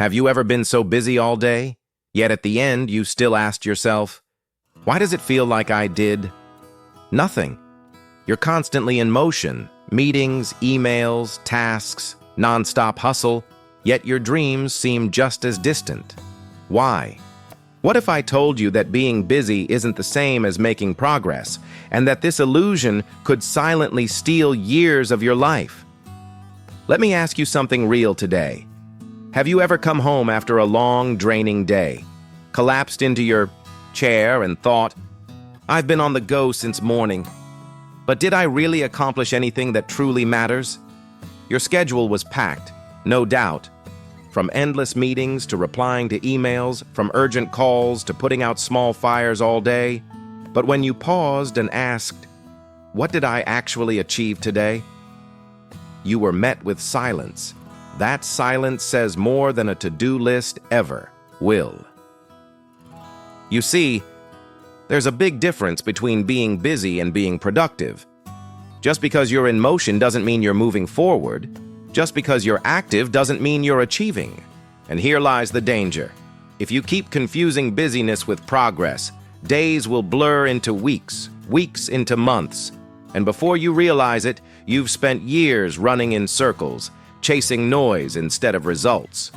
Have you ever been so busy all day, yet at the end you still asked yourself, why does it feel like I did nothing? You're constantly in motion, meetings, emails, tasks, non-stop hustle, yet your dreams seem just as distant. Why? What if I told you that being busy isn't the same as making progress, and that this illusion could silently steal years of your life? Let me ask you something real today. Have you ever come home after a long, draining day, collapsed into your chair and thought, I've been on the go since morning, but did I really accomplish anything that truly matters? Your schedule was packed, no doubt, from endless meetings to replying to emails, from urgent calls to putting out small fires all day. But when you paused and asked, what did I actually achieve today? You were met with silence. That silence says more than a to-do list ever will. You see, there's a big difference between being busy and being productive. Just because you're in motion doesn't mean you're moving forward. Just because you're active doesn't mean you're achieving. And here lies the danger. If you keep confusing busyness with progress, days will blur into weeks, weeks into months, and before you realize it, you've spent years running in circles, chasing noise instead of results.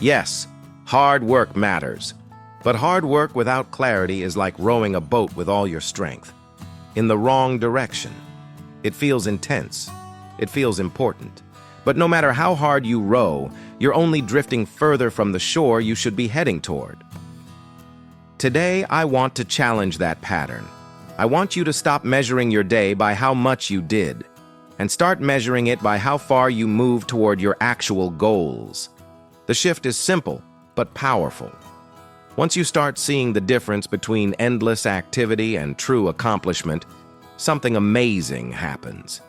Yes, hard work matters, but hard work without clarity is like rowing a boat with all your strength, in the wrong direction. It feels intense. It feels important. But no matter how hard you row, you're only drifting further from the shore you should be heading toward. Today, I want to challenge that pattern. I want you to stop measuring your day by how much you did, and start measuring it by how far you move toward your actual goals. The shift is simple, but powerful. Once you start seeing the difference between endless activity and true accomplishment, something amazing happens.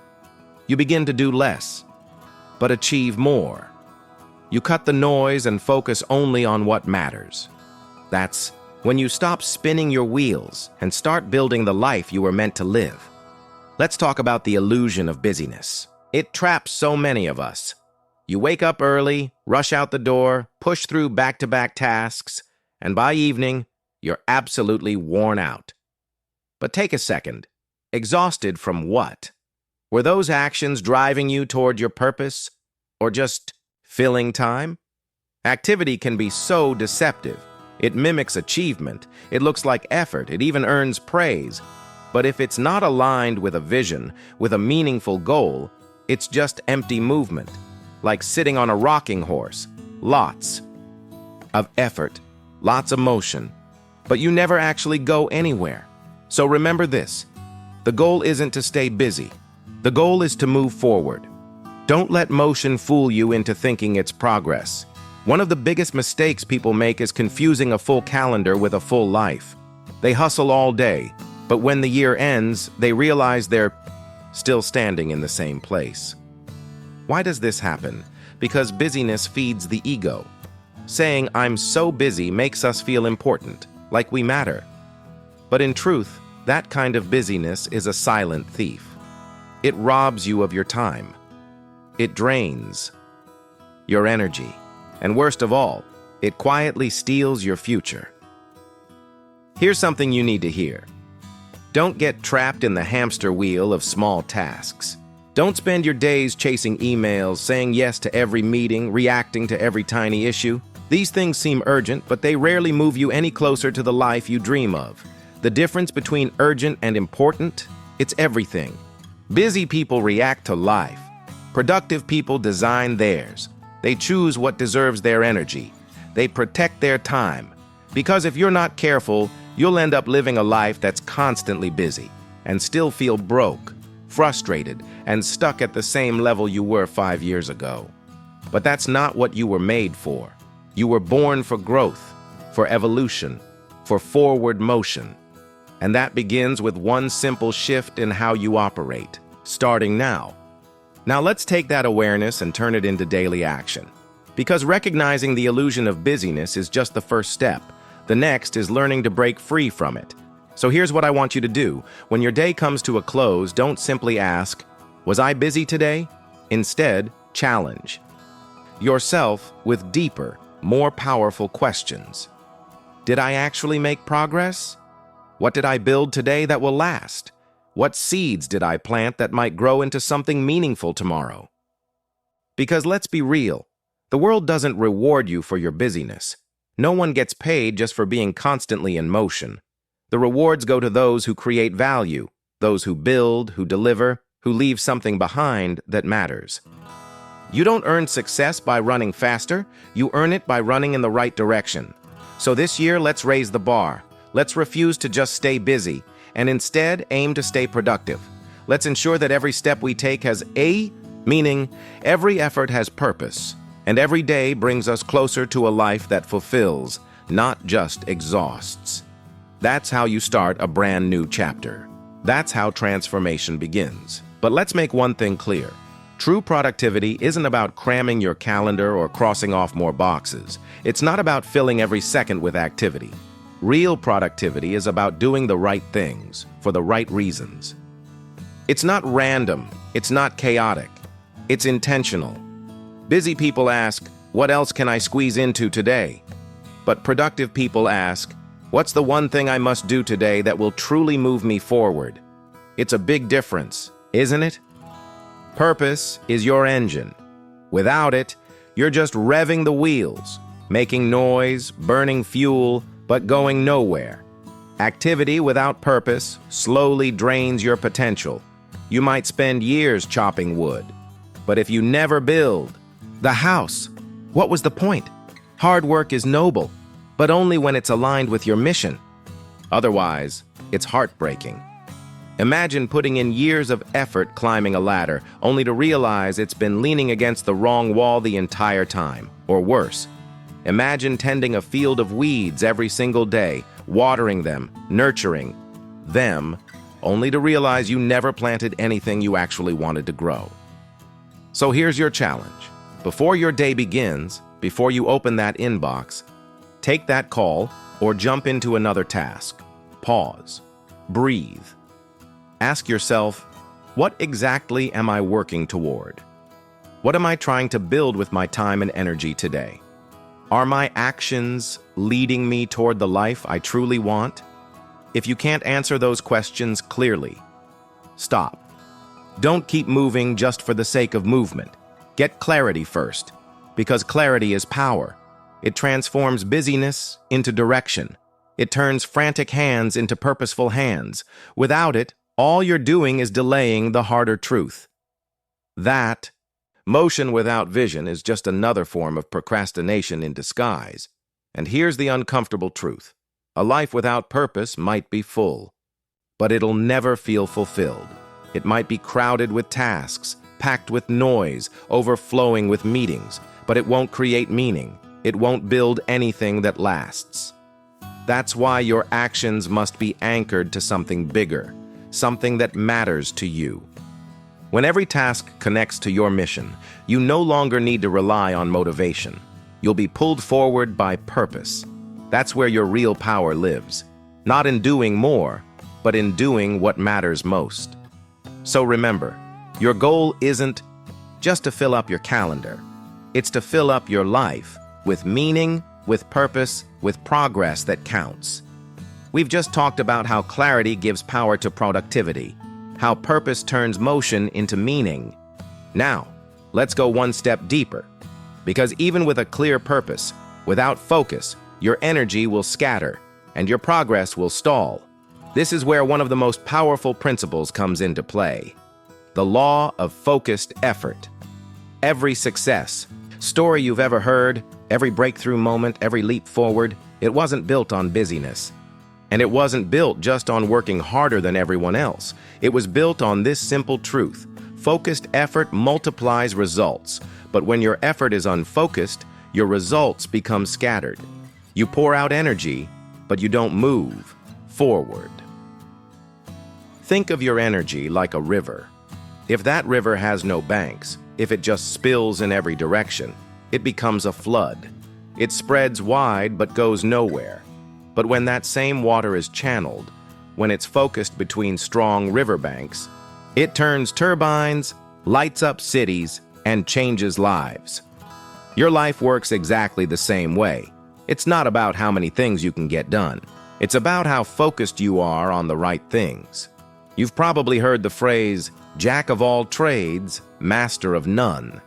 You begin to do less, but achieve more. You cut the noise and focus only on what matters. That's when you stop spinning your wheels and start building the life you were meant to live. Let's talk about the illusion of busyness. It traps so many of us. You wake up early, rush out the door, push through back-to-back tasks, and by evening, you're absolutely worn out. But take a second. Exhausted from what? Were those actions driving you toward your purpose, or just filling time? Activity can be so deceptive. It mimics achievement. It looks like effort. It even earns praise. But if it's not aligned with a vision, with a meaningful goal, it's just empty movement, like sitting on a rocking horse. Lots of effort, lots of motion, but you never actually go anywhere. So remember this. The goal isn't to stay busy. The goal is to move forward. Don't let motion fool you into thinking it's progress. One of the biggest mistakes people make is confusing a full calendar with a full life. They hustle all day, but when the year ends, they realize they're still standing in the same place. Why does this happen? Because busyness feeds the ego. Saying, I'm so busy makes us feel important, like we matter. But in truth, that kind of busyness is a silent thief. It robs you of your time. It drains your energy. And worst of all, it quietly steals your future. Here's something you need to hear. Don't get trapped in the hamster wheel of small tasks. Don't spend your days chasing emails, saying yes to every meeting, reacting to every tiny issue. These things seem urgent, but they rarely move you any closer to the life you dream of. The difference between urgent and important? It's everything. Busy people react to life. Productive people design theirs. They choose what deserves their energy. They protect their time. Because if you're not careful, you'll end up living a life that's constantly busy and still feel broke, frustrated, and stuck at the same level you were 5 years ago. But that's not what you were made for. You were born for growth, for evolution, for forward motion. And that begins with one simple shift in how you operate, starting now. Now let's take that awareness and turn it into daily action. Because recognizing the illusion of busyness is just the first step. The next is learning to break free from it. So here's what I want you to do. When your day comes to a close, don't simply ask, was I busy today? Instead, challenge yourself with deeper, more powerful questions. Did I actually make progress? What did I build today that will last? What seeds did I plant that might grow into something meaningful tomorrow? Because let's be real, the world doesn't reward you for your busyness. No one gets paid just for being constantly in motion. The rewards go to those who create value, those who build, who deliver, who leave something behind that matters. You don't earn success by running faster, you earn it by running in the right direction. So this year, let's raise the bar. Let's refuse to just stay busy, and instead aim to stay productive. Let's ensure that every step we take has meaning every effort has purpose, and every day brings us closer to a life that fulfills, not just exhausts. That's how you start a brand new chapter. That's how transformation begins. But let's make one thing clear. True productivity isn't about cramming your calendar or crossing off more boxes. It's not about filling every second with activity. Real productivity is about doing the right things for the right reasons. It's not random. It's not chaotic. It's intentional. Busy people ask, what else can I squeeze into today? But productive people ask, what's the one thing I must do today that will truly move me forward? It's a big difference, isn't it? Purpose is your engine. Without it, you're just revving the wheels, making noise, burning fuel, but going nowhere. Activity without purpose slowly drains your potential. You might spend years chopping wood, but if you never build the house, what was the point? Hard work is noble, but only when it's aligned with your mission. Otherwise, it's heartbreaking. Imagine putting in years of effort climbing a ladder, only to realize it's been leaning against the wrong wall the entire time, or worse. Imagine tending a field of weeds every single day, watering them, nurturing them, only to realize you never planted anything you actually wanted to grow. So here's your challenge. Before your day begins, before you open that inbox, take that call or jump into another task. Pause. Breathe. Ask yourself, what exactly am I working toward? What am I trying to build with my time and energy today? Are my actions leading me toward the life I truly want? If you can't answer those questions clearly, stop. Don't keep moving just for the sake of movement. Get clarity first, because clarity is power. It transforms busyness into direction. It turns frantic hands into purposeful hands. Without it, all you're doing is delaying the harder truth. That motion without vision is just another form of procrastination in disguise. And here's the uncomfortable truth. A life without purpose might be full, but it'll never feel fulfilled. It might be crowded with tasks, packed with noise, overflowing with meetings, but it won't create meaning. It won't build anything that lasts. That's why your actions must be anchored to something bigger, something that matters to you. When every task connects to your mission, you no longer need to rely on motivation. You'll be pulled forward by purpose. That's where your real power lives. Not in doing more, but in doing what matters most. So remember, your goal isn't just to fill up your calendar. It's to fill up your life with meaning, with purpose, with progress that counts. We've just talked about how clarity gives power to productivity, how purpose turns motion into meaning. Now, let's go one step deeper. Because even with a clear purpose, without focus, your energy will scatter and your progress will stall. This is where one of the most powerful principles comes into play. The law of focused effort. Every success, story you've ever heard, every breakthrough moment, every leap forward, it wasn't built on busyness. And it wasn't built just on working harder than everyone else. It was built on this simple truth. Focused effort multiplies results, but when your effort is unfocused, your results become scattered. You pour out energy, but you don't move forward. Think of your energy like a river. If that river has no banks, if it just spills in every direction, it becomes a flood. It spreads wide but goes nowhere. But when that same water is channeled, when it's focused between strong riverbanks, it turns turbines, lights up cities, and changes lives. Your life works exactly the same way. It's not about how many things you can get done. It's about how focused you are on the right things. You've probably heard the phrase, "Jack of all trades, master of none."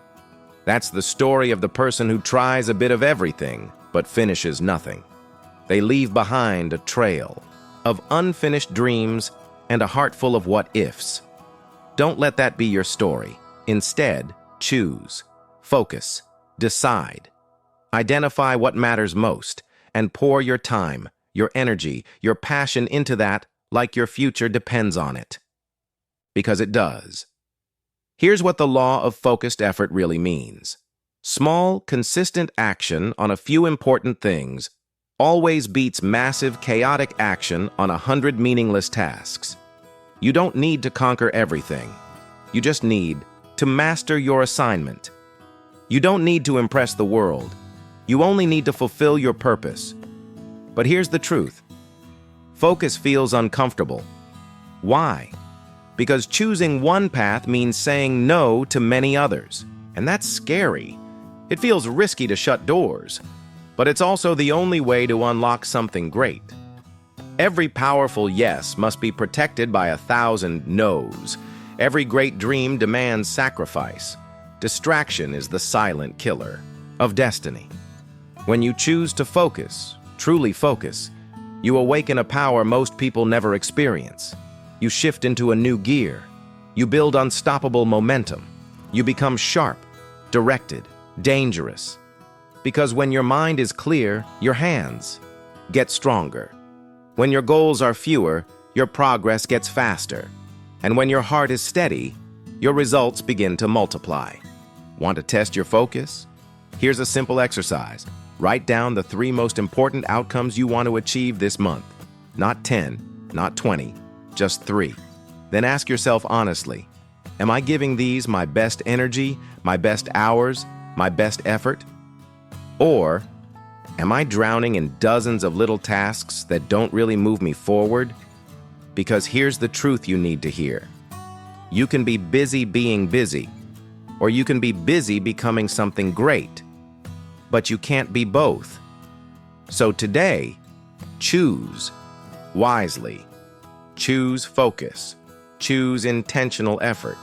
That's the story of the person who tries a bit of everything, but finishes nothing. They leave behind a trail of unfinished dreams and a heart full of what-ifs. Don't let that be your story. Instead, choose, focus, decide. Identify what matters most, and pour your time, your energy, your passion into that like your future depends on it. Because it does. Here's what the law of focused effort really means. Small, consistent action on a few important things always beats massive, chaotic action on 100 meaningless tasks. You don't need to conquer everything. You just need to master your assignment. You don't need to impress the world. You only need to fulfill your purpose. But here's the truth. Focus feels uncomfortable. Why? Because choosing one path means saying no to many others. And that's scary. It feels risky to shut doors. But it's also the only way to unlock something great. Every powerful yes must be protected by 1,000 no's. Every great dream demands sacrifice. Distraction is the silent killer of destiny. When you choose to focus, truly focus, you awaken a power most people never experience. You shift into a new gear. You build unstoppable momentum. You become sharp, directed, dangerous. Because when your mind is clear, your hands get stronger. When your goals are fewer, your progress gets faster. And when your heart is steady, your results begin to multiply. Want to test your focus? Here's a simple exercise. Write down the 3 most important outcomes you want to achieve this month. Not 10, not 20, just 3. Then ask yourself honestly, am I giving these my best energy, my best hours, my best effort? Or am I drowning in dozens of little tasks that don't really move me forward? Because here's the truth you need to hear. You can be busy being busy, or you can be busy becoming something great. But you can't be both. So today, choose wisely. Choose focus. Choose intentional effort.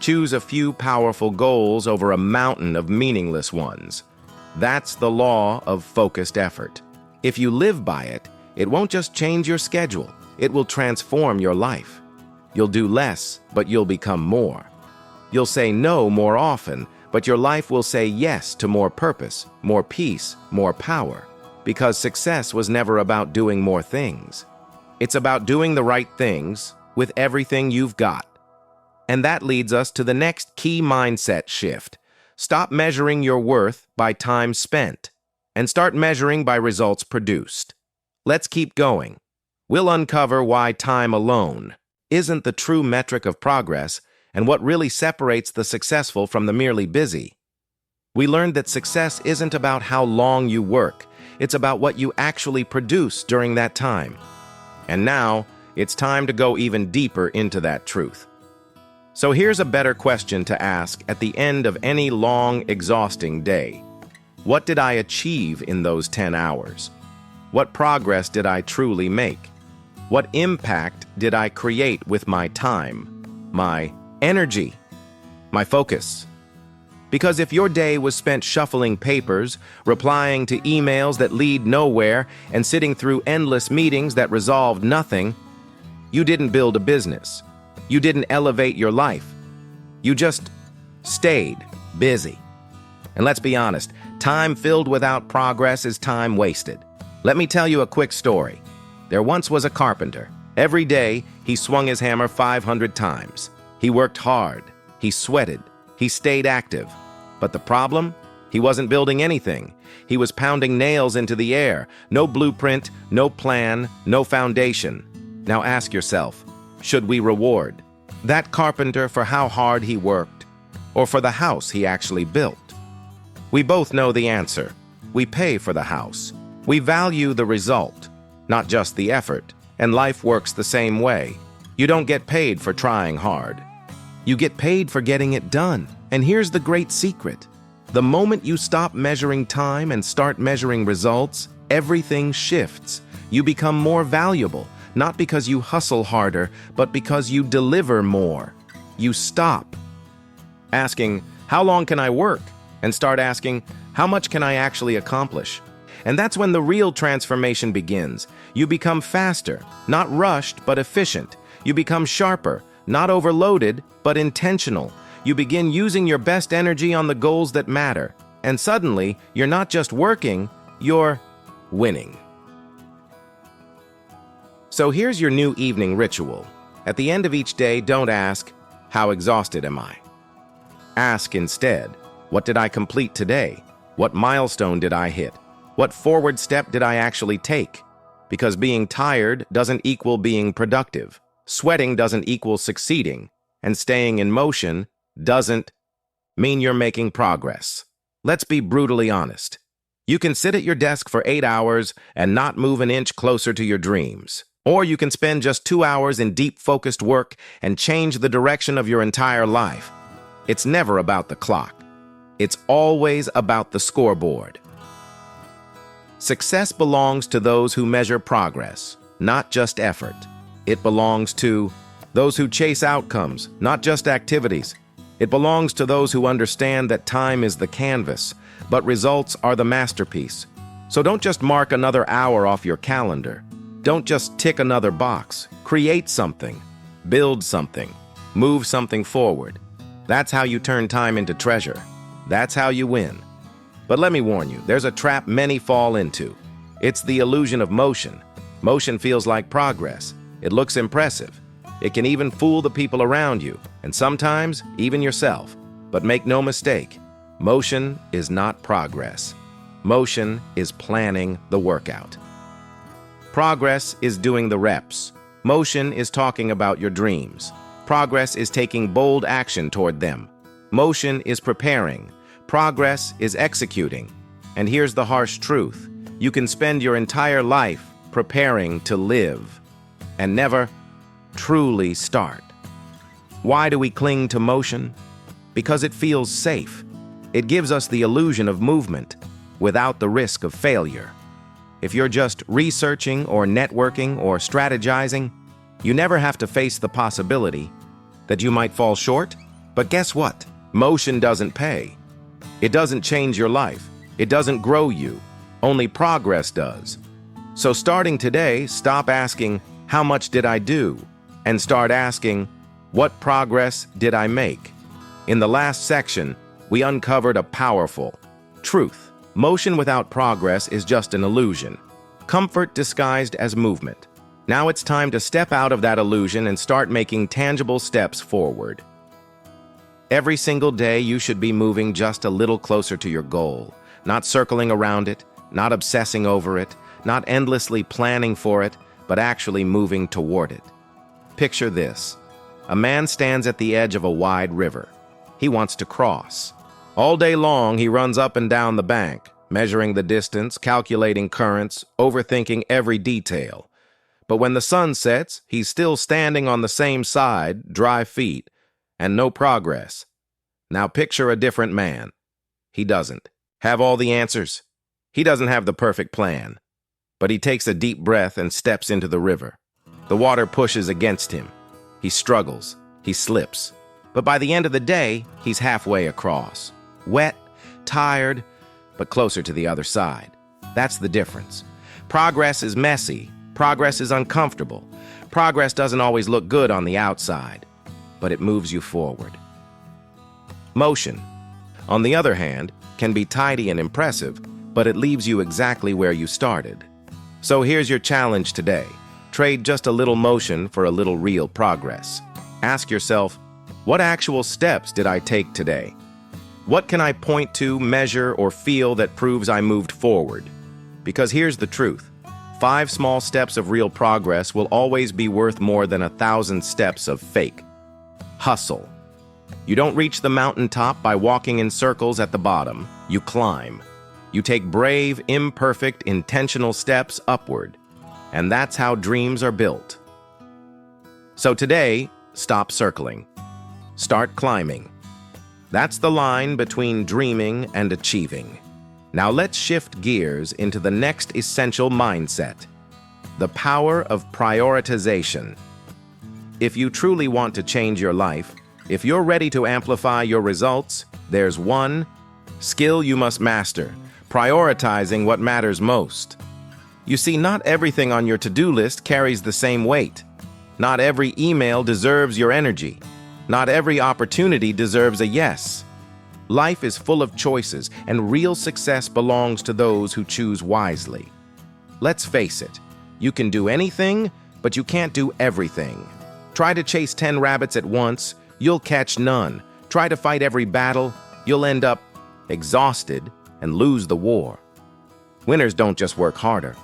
Choose a few powerful goals over a mountain of meaningless ones. That's the law of focused effort. If you live by it, it won't just change your schedule. It will transform your life. You'll do less, but you'll become more. You'll say no more often, but your life will say yes to more purpose, more peace, more power. Because success was never about doing more things. It's about doing the right things with everything you've got. And that leads us to the next key mindset shift. Stop measuring your worth by time spent, and start measuring by results produced. Let's keep going. We'll uncover why time alone isn't the true metric of progress and what really separates the successful from the merely busy. We learned that success isn't about how long you work. It's about what you actually produce during that time. And now, it's time to go even deeper into that truth. So here's a better question to ask at the end of any long, exhausting day. What did I achieve in those 10 hours? What progress did I truly make? What impact did I create with my time, my energy, my focus? Because if your day was spent shuffling papers, replying to emails that lead nowhere, and sitting through endless meetings that resolved nothing, you didn't build a business. You didn't elevate your life. You just stayed busy. And let's be honest, time filled without progress is time wasted. Let me tell you a quick story. There once was a carpenter. Every day, he swung his hammer 500 times. He worked hard. He sweated. He stayed active. But the problem? He wasn't building anything. He was pounding nails into the air. No blueprint, no plan, no foundation. Now ask yourself, should we reward that carpenter for how hard he worked, or for the house he actually built? We both know the answer. We pay for the house. We value the result, not just the effort. And life works the same way. You don't get paid for trying hard. You get paid for getting it done. And here's the great secret. The moment you stop measuring time and start measuring results, everything shifts. You become more valuable, not because you hustle harder, but because you deliver more. You stop asking, "How long can I work?" and start asking, "How much can I actually accomplish?" And that's when the real transformation begins. You become faster, not rushed, but efficient. You become sharper, not overloaded, but intentional. You begin using your best energy on the goals that matter. And suddenly, you're not just working, you're winning. So here's your new evening ritual. At the end of each day, don't ask, "How exhausted am I?" Ask instead, "What did I complete today? What milestone did I hit? What forward step did I actually take?" Because being tired doesn't equal being productive. Sweating doesn't equal succeeding. And staying in motion doesn't mean you're making progress. Let's be brutally honest. You can sit at your desk for 8 hours and not move an inch closer to your dreams. Or you can spend just 2 hours in deep, focused work and change the direction of your entire life. It's never about the clock. It's always about the scoreboard. Success belongs to those who measure progress, not just effort. It belongs to those who chase outcomes, not just activities. It belongs to those who understand that time is the canvas, but results are the masterpiece. So don't just mark another hour off your calendar. Don't just tick another box. Create something, build something, move something forward. That's how you turn time into treasure. That's how you win. But let me warn you, there's a trap many fall into. It's the illusion of motion. Motion feels like progress. It looks impressive. It can even fool the people around you, and sometimes even yourself. But make no mistake, motion is not progress. Motion is planning the workout. Progress is doing the reps. Motion is talking about your dreams. Progress is taking bold action toward them. Motion is preparing. Progress is executing. And here's the harsh truth. You can spend your entire life preparing to live and never truly start. Why do we cling to motion? Because it feels safe. It gives us the illusion of movement without the risk of failure. If you're just researching or networking or strategizing, you never have to face the possibility that you might fall short. But guess what? Motion doesn't pay. It doesn't change your life. It doesn't grow you. Only progress does. So starting today, stop asking, "How much did I do?" and start asking, "What progress did I make?" In the last section, we uncovered a powerful truth. Motion without progress is just an illusion. Comfort disguised as movement. Now it's time to step out of that illusion and start making tangible steps forward. Every single day, you should be moving just a little closer to your goal, not circling around it, not obsessing over it, not endlessly planning for it, but actually moving toward it. Picture this. A man stands at the edge of a wide river. He wants to cross. All day long, he runs up and down the bank, measuring the distance, calculating currents, overthinking every detail. But when the sun sets, he's still standing on the same side, dry feet, and no progress. Now picture a different man. He doesn't have all the answers. He doesn't have the perfect plan. But he takes a deep breath and steps into the river. The water pushes against him. He struggles. He slips. But by the end of the day, he's halfway across. Wet, tired, but closer to the other side. That's the difference. Progress is messy. Progress is uncomfortable. Progress doesn't always look good on the outside, but it moves you forward. Motion, on the other hand, can be tidy and impressive, but it leaves you exactly where you started. So here's your challenge today. Trade just a little motion for a little real progress. Ask yourself, what actual steps did I take today? What can I point to, measure, or feel that proves I moved forward? Because here's the truth. 5 small steps of real progress will always be worth more than 1,000 steps of fake hustle. You don't reach the mountaintop by walking in circles at the bottom. You climb. You take brave, imperfect, intentional steps upward. And that's how dreams are built. So today, stop circling. Start climbing. That's the line between dreaming and achieving. Now let's shift gears into the next essential mindset: the power of prioritization. If you truly want to change your life, if you're ready to amplify your results, there's one skill you must master: prioritizing what matters most. You see, not everything on your to-do list carries the same weight. Not every email deserves your energy. Not every opportunity deserves a yes. Life is full of choices, and real success belongs to those who choose wisely. Let's face it, you can do anything, but you can't do everything. Try to chase 10 rabbits at once, you'll catch none. Try to fight every battle, you'll end up exhausted and lose the war. Winners don't just work harder,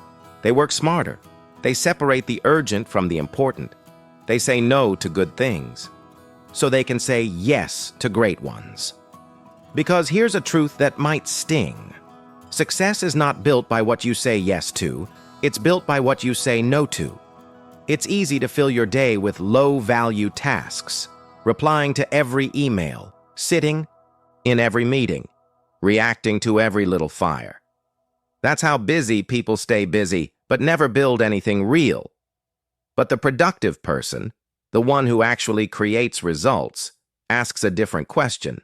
they work smarter. They separate the urgent from the important. They say no to good things, so they can say yes to great ones. Because here's a truth that might sting. Success is not built by what you say yes to, it's built by what you say no to. It's easy to fill your day with low-value tasks, replying to every email, sitting in every meeting, reacting to every little fire. That's how busy people stay busy, but never build anything real. But the productive person, the one who actually creates results, asks a different question.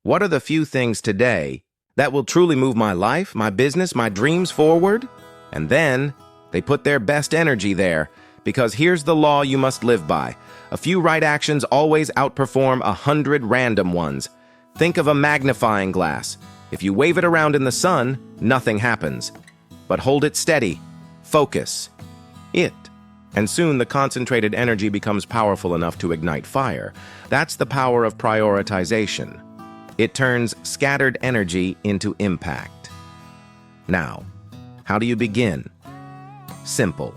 What are the few things today that will truly move my life, my business, my dreams forward? And then they put their best energy there, because here's the law you must live by: a few right actions always outperform 100 random ones. Think of a magnifying glass. If you wave it around in the sun, nothing happens. But hold it steady, focus it, and soon the concentrated energy becomes powerful enough to ignite fire. That's the power of prioritization. It turns scattered energy into impact. Now, how do you begin? Simple.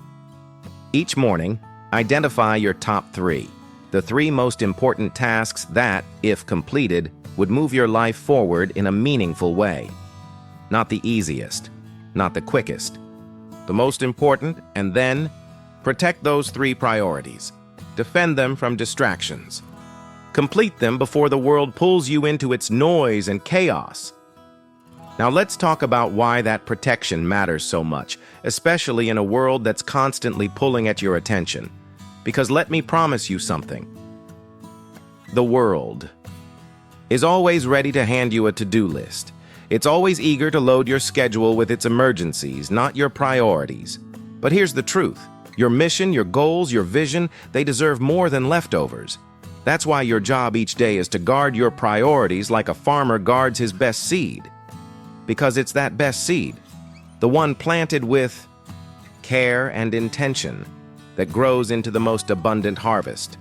Each morning, identify your top 3, the 3 most important tasks that, if completed, would move your life forward in a meaningful way. Not the easiest, not the quickest, the most important, and then protect those 3 priorities. Defend them from distractions. Complete them before the world pulls you into its noise and chaos. Now let's talk about why that protection matters so much, especially in a world that's constantly pulling at your attention. Because let me promise you something. The world is always ready to hand you a to-do list. It's always eager to load your schedule with its emergencies, not your priorities. But here's the truth. Your mission, your goals, your vision, they deserve more than leftovers. That's why your job each day is to guard your priorities like a farmer guards his best seed. Because it's that best seed, the one planted with care and intention, that grows into the most abundant harvest.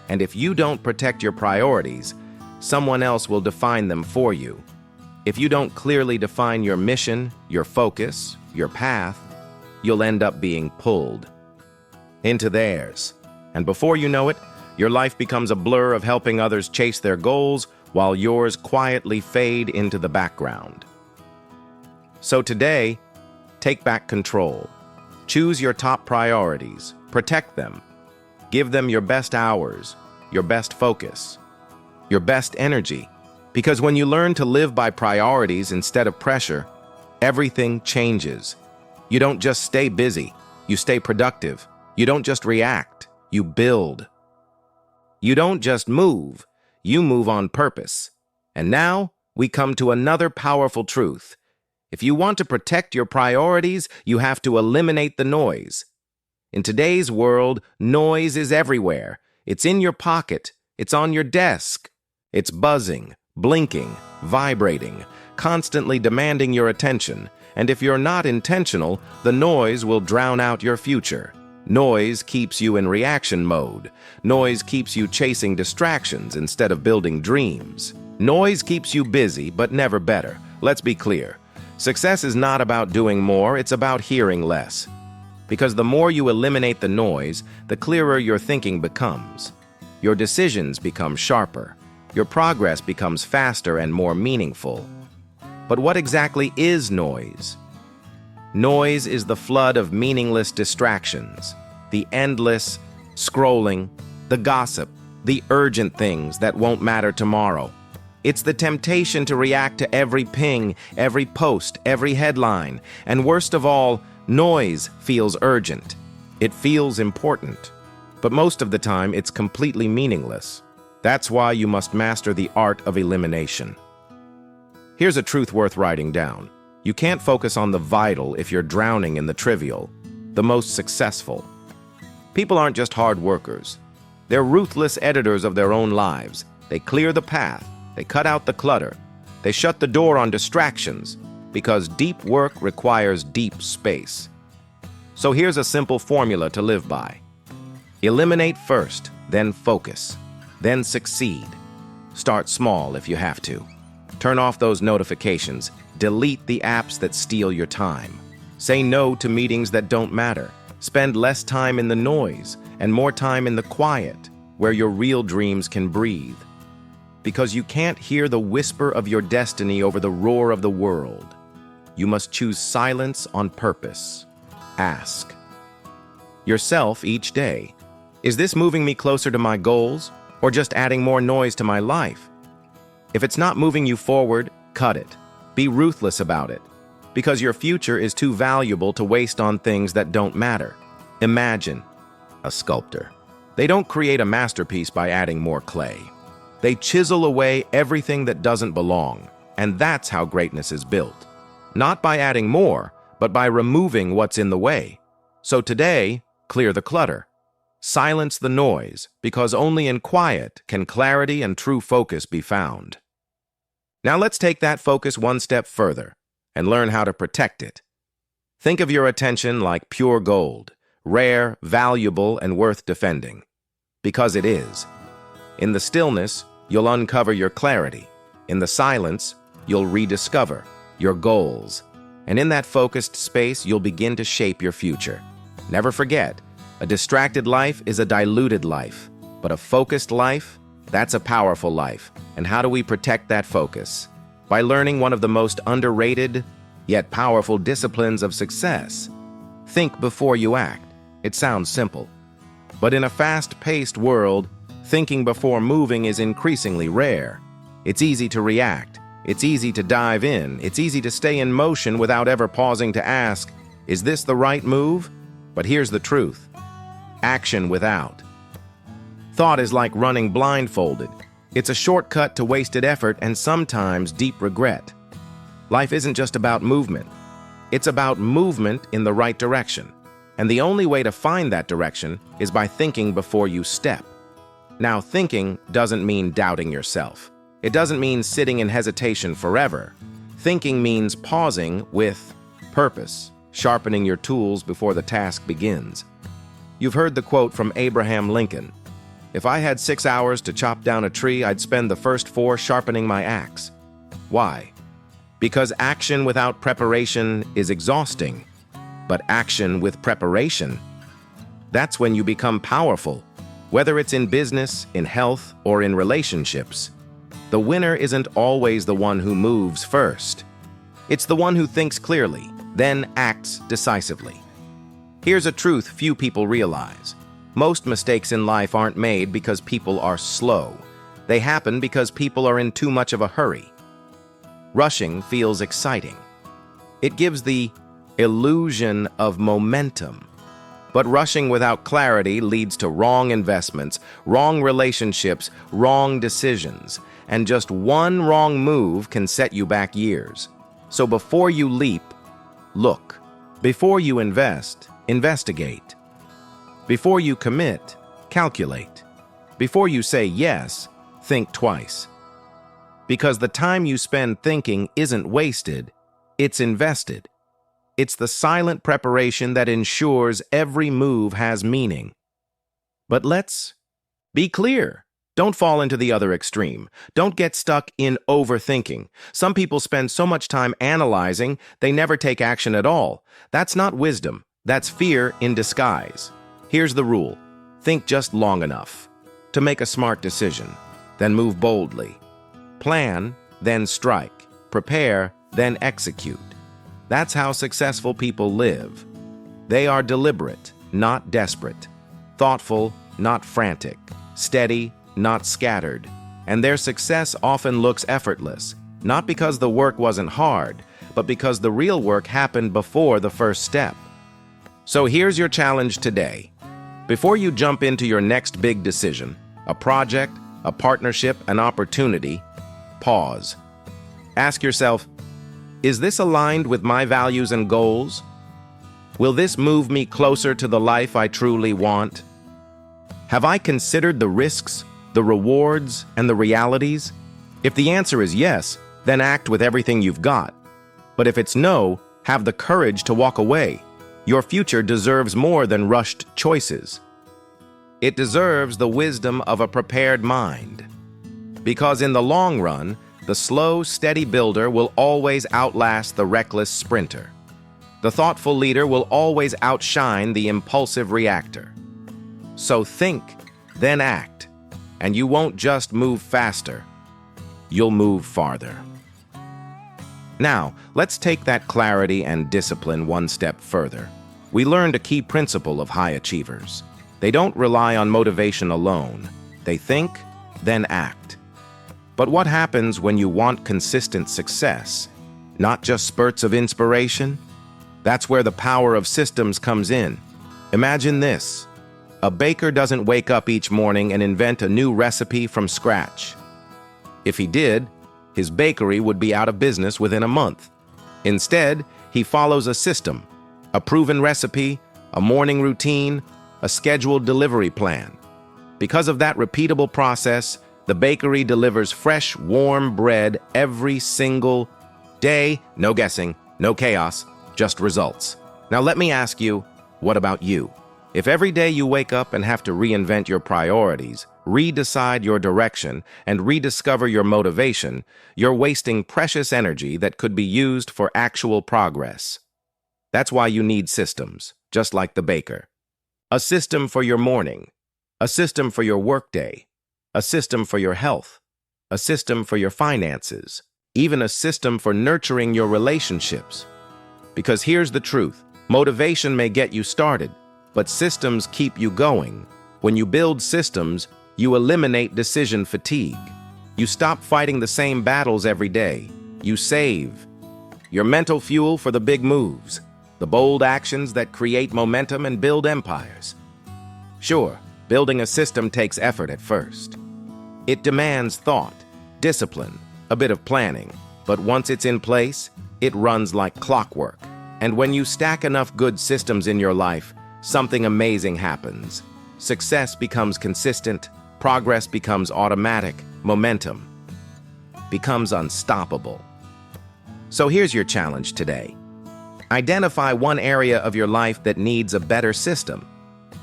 And if you don't protect your priorities, someone else will define them for you. If you don't clearly define your mission, your focus, your path, you'll end up being pulled into theirs. And before you know it, your life becomes a blur of helping others chase their goals while yours quietly fade into the background. So today, take back control. Choose your top priorities. Protect them. Give them your best hours, your best focus, your best energy. Because when you learn to live by priorities instead of pressure, everything changes. You don't just stay busy, you stay productive. You don't just react, you build. You don't just move, you move on purpose. And now, we come to another powerful truth. If you want to protect your priorities, you have to eliminate the noise. In today's world, noise is everywhere. It's in your pocket, it's on your desk. It's buzzing, blinking, vibrating, constantly demanding your attention. And if you're not intentional, the noise will drown out your future. Noise keeps you in reaction mode. Noise keeps you chasing distractions instead of building dreams. Noise keeps you busy, but never better. Let's be clear. Success is not about doing more, it's about hearing less. Because the more you eliminate the noise, the clearer your thinking becomes. Your decisions become sharper. Your progress becomes faster and more meaningful. But what exactly is noise? Noise is the flood of meaningless distractions, the endless scrolling, the gossip, the urgent things that won't matter tomorrow. It's the temptation to react to every ping, every post, every headline. And worst of all, noise feels urgent. It feels important. But most of the time, it's completely meaningless. That's why you must master the art of elimination. Here's a truth worth writing down. You can't focus on the vital if you're drowning in the trivial, the most successful. People aren't just hard workers. They're ruthless editors of their own lives. They clear the path. They cut out the clutter. They shut the door on distractions because deep work requires deep space. So here's a simple formula to live by. Eliminate first, then focus, then succeed. Start small if you have to. Turn off those notifications. Delete the apps that steal your time. Say no to meetings that don't matter. Spend less time in the noise and more time in the quiet, where your real dreams can breathe. Because you can't hear the whisper of your destiny over the roar of the world. You must choose silence on purpose. Ask yourself each day, is this moving me closer to my goals or just adding more noise to my life? If it's not moving you forward, cut it. Be ruthless about it, because your future is too valuable to waste on things that don't matter. Imagine a sculptor. They don't create a masterpiece by adding more clay. They chisel away everything that doesn't belong, and that's how greatness is built. Not by adding more, but by removing what's in the way. So today, clear the clutter. Silence the noise, because only in quiet can clarity and true focus be found. Now let's take that focus one step further and learn how to protect it. Think of your attention like pure gold, rare, valuable, and worth defending. Because it is. In the stillness, you'll uncover your clarity. In the silence, you'll rediscover your goals. And in that focused space, you'll begin to shape your future. Never forget, a distracted life is a diluted life, but a focused life, that's a powerful life. And how do we protect that focus? By learning one of the most underrated, yet powerful disciplines of success. Think before you act. It sounds simple. But in a fast-paced world, thinking before moving is increasingly rare. It's easy to react. It's easy to dive in. It's easy to stay in motion without ever pausing to ask, is this the right move? But here's the truth. Action without. Thought is like running blindfolded. It's a shortcut to wasted effort and sometimes deep regret. Life isn't just about movement. It's about movement in the right direction. And the only way to find that direction is by thinking before you step. Now, thinking doesn't mean doubting yourself. It doesn't mean sitting in hesitation forever. Thinking means pausing with purpose, sharpening your tools before the task begins. You've heard the quote from Abraham Lincoln, "If I had 6 hours to chop down a tree, I'd spend the first 4 sharpening my axe." Why? Because action without preparation is exhausting. But action with preparation, that's when you become powerful. Whether it's in business, in health, or in relationships, the winner isn't always the one who moves first. It's the one who thinks clearly, then acts decisively. Here's a truth few people realize. Most mistakes in life aren't made because people are slow. They happen because people are in too much of a hurry. Rushing feels exciting. It gives the illusion of momentum. But rushing without clarity leads to wrong investments, wrong relationships, wrong decisions, and just one wrong move can set you back years. So before you leap, look. Before you invest, investigate. Before you commit, calculate. Before you say yes, think twice. Because the time you spend thinking isn't wasted, it's invested. It's the silent preparation that ensures every move has meaning. But let's be clear. Don't fall into the other extreme. Don't get stuck in overthinking. Some people spend so much time analyzing, they never take action at all. That's not wisdom. That's fear in disguise. Here's the rule. Think just long enough to make a smart decision, then move boldly. Plan, then strike. Prepare, then execute. That's how successful people live. They are deliberate, not desperate. Thoughtful, not frantic. Steady, not scattered. and their success often looks effortless, not because the work wasn't hard, but because the real work happened before the first step. So here's your challenge today. Before you jump into your next big decision, a project, a partnership, an opportunity, pause. Ask yourself, is this aligned with my values and goals? Will this move me closer to the life I truly want? Have I considered the risks, the rewards, and the realities? If the answer is yes, then act with everything you've got. But if it's no, have the courage to walk away. Your future deserves more than rushed choices. It deserves the wisdom of a prepared mind. Because in the long run, the slow, steady builder will always outlast the reckless sprinter. The thoughtful leader will always outshine the impulsive reactor. So think, then act, and you won't just move faster, you'll move farther. Now, let's take that clarity and discipline one step further. We learned a key principle of high achievers. They don't rely on motivation alone. They think, then act. But what happens when you want consistent success? Not just spurts of inspiration? That's where the power of systems comes in. Imagine this. A baker doesn't wake up each morning and invent a new recipe from scratch. If he did, his bakery would be out of business within a month. Instead, he follows a system, a proven recipe, a morning routine, a scheduled delivery plan. Because of that repeatable process, the bakery delivers fresh, warm bread every single day. No guessing, no chaos, just results. Now let me ask you, what about you? If every day you wake up and have to reinvent your priorities, redecide your direction, and rediscover your motivation, you're wasting precious energy that could be used for actual progress. That's why you need systems, just like the baker. A system for your morning, a system for your workday, a system for your health, a system for your finances, even a system for nurturing your relationships. Because here's the truth, motivation may get you started, but systems keep you going. When you build systems, you eliminate decision fatigue. You stop fighting the same battles every day. You save your mental fuel for the big moves, the bold actions that create momentum and build empires. Sure, building a system takes effort at first. It demands thought, discipline, a bit of planning, but once it's in place, it runs like clockwork. And when you stack enough good systems in your life, something amazing happens. Success becomes consistent, progress becomes automatic, momentum becomes unstoppable. So here's your challenge today. Identify one area of your life that needs a better system.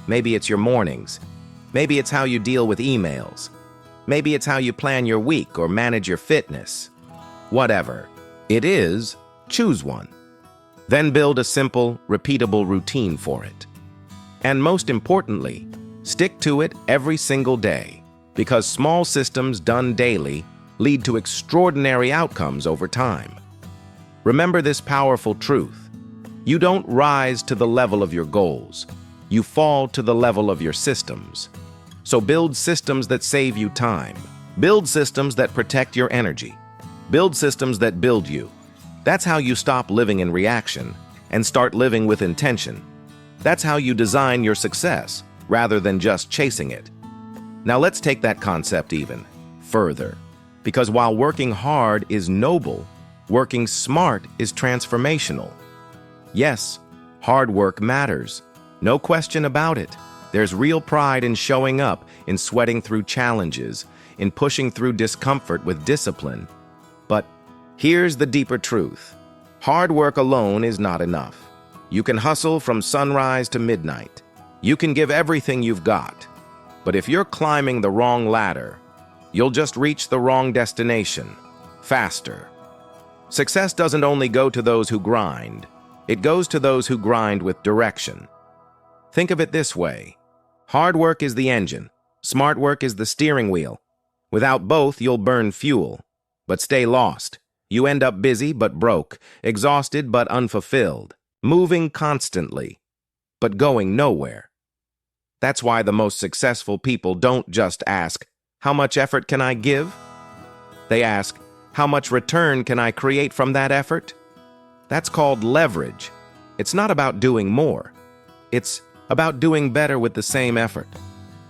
Maybe it's your mornings. Maybe it's how you deal with emails. Maybe it's how you plan your week or manage your fitness. Whatever it is, choose one. Then build a simple, repeatable routine for it. And most importantly, stick to it every single day, because small systems done daily lead to extraordinary outcomes over time. Remember this powerful truth. You don't rise to the level of your goals. You fall to the level of your systems. So build systems that save you time. Build systems that protect your energy. Build systems that build you. That's how you stop living in reaction and start living with intention. That's how you design your success rather than just chasing it. Now let's take that concept even further. Because while working hard is noble, working smart is transformational. Yes, hard work matters. No question about it. There's real pride in showing up, in sweating through challenges, in pushing through discomfort with discipline. But here's the deeper truth. Hard work alone is not enough. You can hustle from sunrise to midnight. You can give everything you've got. But if you're climbing the wrong ladder, you'll just reach the wrong destination, faster. Success doesn't only go to those who grind. It goes to those who grind with direction. Think of it this way. Hard work is the engine. Smart work is the steering wheel. Without both, you'll burn fuel, but stay lost. You end up busy but broke, exhausted but unfulfilled, moving constantly, but going nowhere. That's why the most successful people don't just ask, how much effort can I give? They ask, how much return can I create from that effort? That's called leverage. It's not about doing more. It's about doing better with the same effort.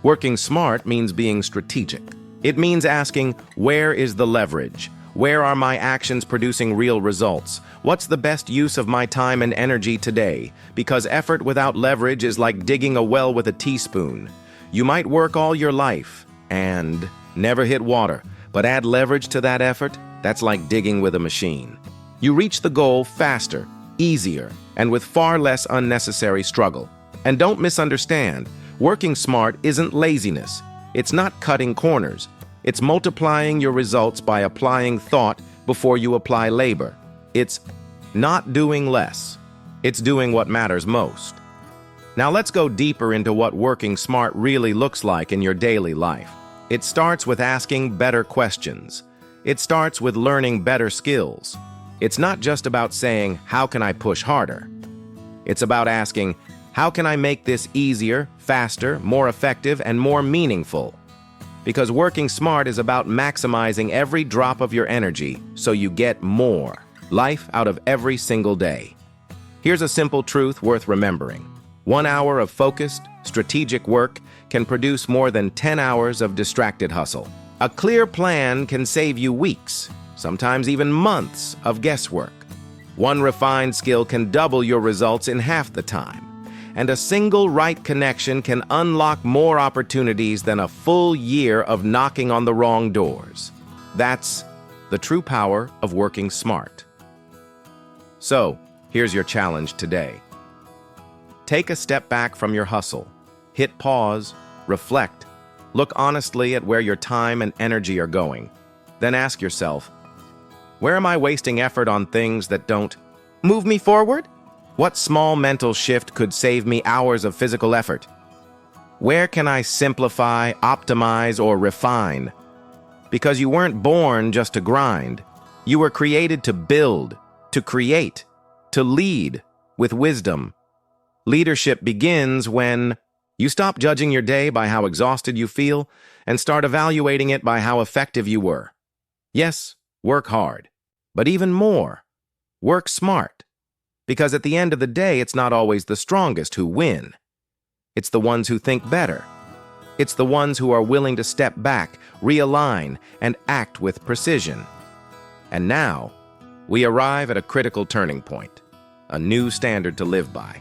Working smart means being strategic. It means asking, where is the leverage? Where are my actions producing real results? What's the best use of my time and energy today? Because effort without leverage is like digging a well with a teaspoon. You might work all your life and never hit water, but add leverage to that effort, that's like digging with a machine. You reach the goal faster, easier, and with far less unnecessary struggle. And don't misunderstand, working smart isn't laziness. It's not cutting corners. It's multiplying your results by applying thought before you apply labor. It's not doing less. It's doing what matters most. Now let's go deeper into what working smart really looks like in your daily life. It starts with asking better questions. It starts with learning better skills. It's not just about saying, how can I push harder? It's about asking, how can I make this easier, faster, more effective, and more meaningful? Because working smart is about maximizing every drop of your energy so you get more life out of every single day. Here's a simple truth worth remembering. 1 hour of focused, strategic work can produce more than 10 hours of distracted hustle. A clear plan can save you weeks, sometimes even months, of guesswork. One refined skill can double your results in half the time. And a single right connection can unlock more opportunities than a full year of knocking on the wrong doors. That's the true power of working smart. So, here's your challenge today. Take a step back from your hustle. Hit pause, reflect, look honestly at where your time and energy are going. Then ask yourself, where am I wasting effort on things that don't move me forward? What small mental shift could save me hours of physical effort? Where can I simplify, optimize, or refine? Because you weren't born just to grind. You were created to build, to create, to lead with wisdom. Leadership begins when you stop judging your day by how exhausted you feel and start evaluating it by how effective you were. Yes, work hard, but even more, work smart. Because at the end of the day, it's not always the strongest who win. It's the ones who think better. It's the ones who are willing to step back, realign, and act with precision. And now, we arrive at a critical turning point, a new standard to live by.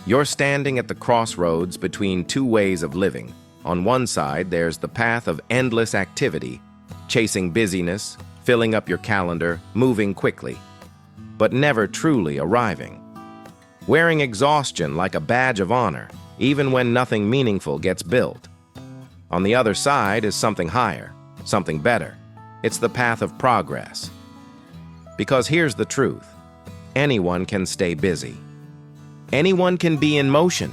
You're standing at the crossroads between two ways of living. On one side, there's the path of endless activity, chasing busyness, filling up your calendar, moving quickly, but never truly arriving. Wearing exhaustion like a badge of honor, even when nothing meaningful gets built. On the other side is something higher, something better. It's the path of progress. Because here's the truth. Anyone can stay busy. Anyone can be in motion.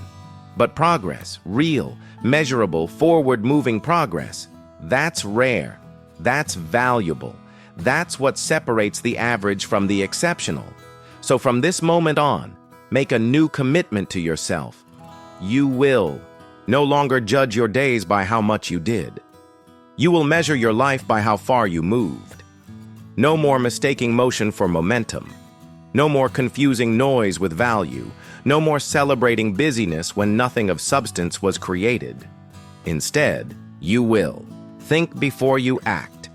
But progress, real, measurable, forward-moving progress, that's rare. That's valuable. That's what separates the average from the exceptional. So from this moment on, make a new commitment to yourself. You will no longer judge your days by how much you did. You will measure your life by how far you moved. No more mistaking motion for momentum. No more confusing noise with value. No more celebrating busyness when nothing of substance was created. Instead, you will think before you act.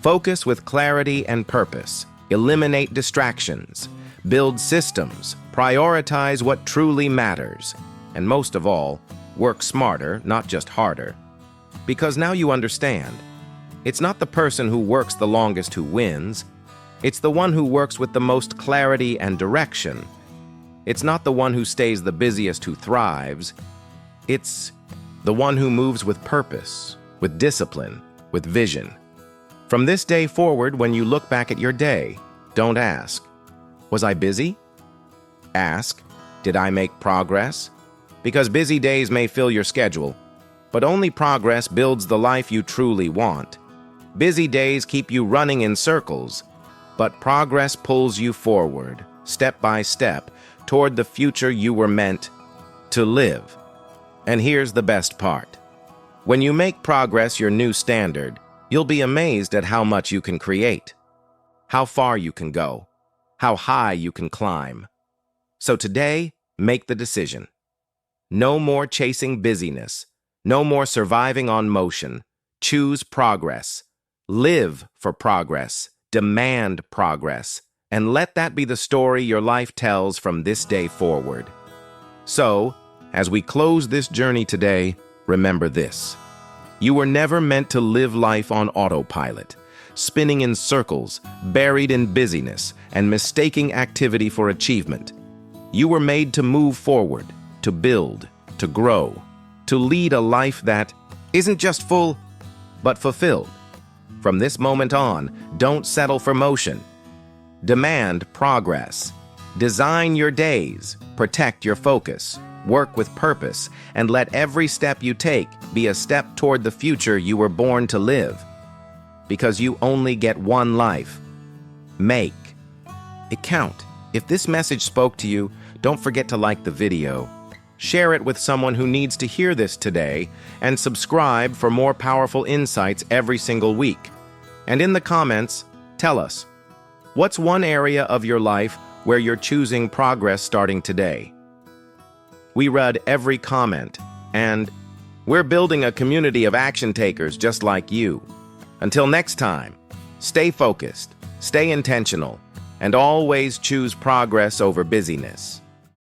Focus with clarity and purpose. Eliminate distractions. Build systems. Prioritize what truly matters. And most of all, work smarter, not just harder. Because now you understand. It's not the person who works the longest who wins. It's the one who works with the most clarity and direction. It's not the one who stays the busiest who thrives. It's the one who moves with purpose, with discipline, with vision. From this day forward, when you look back at your day, don't ask, was I busy? Ask, did I make progress? Because busy days may fill your schedule, but only progress builds the life you truly want. Busy days keep you running in circles, but progress pulls you forward, step by step, toward the future you were meant to live. And here's the best part. When you make progress your new standard, you'll be amazed at how much you can create, how far you can go, how high you can climb. So today, make the decision. No more chasing busyness. No more surviving on motion. Choose progress. Live for progress. Demand progress. And let that be the story your life tells from this day forward. So, as we close this journey today, remember this. You were never meant to live life on autopilot, spinning in circles, buried in busyness, and mistaking activity for achievement. You were made to move forward, to build, to grow, to lead a life that isn't just full, but fulfilled. From this moment on, don't settle for motion. Demand progress. Design your days, protect your focus, work with purpose, and let every step you take be a step toward the future you were born to live. Because you only get one life. Make it count. If this message spoke to you, don't forget to like the video, share it with someone who needs to hear this today, and subscribe for more powerful insights every single week. And in the comments, tell us, what's one area of your life where you're choosing progress starting today? We read every comment, and we're building a community of action takers just like you. Until next time, stay focused, stay intentional, and always choose progress over busyness.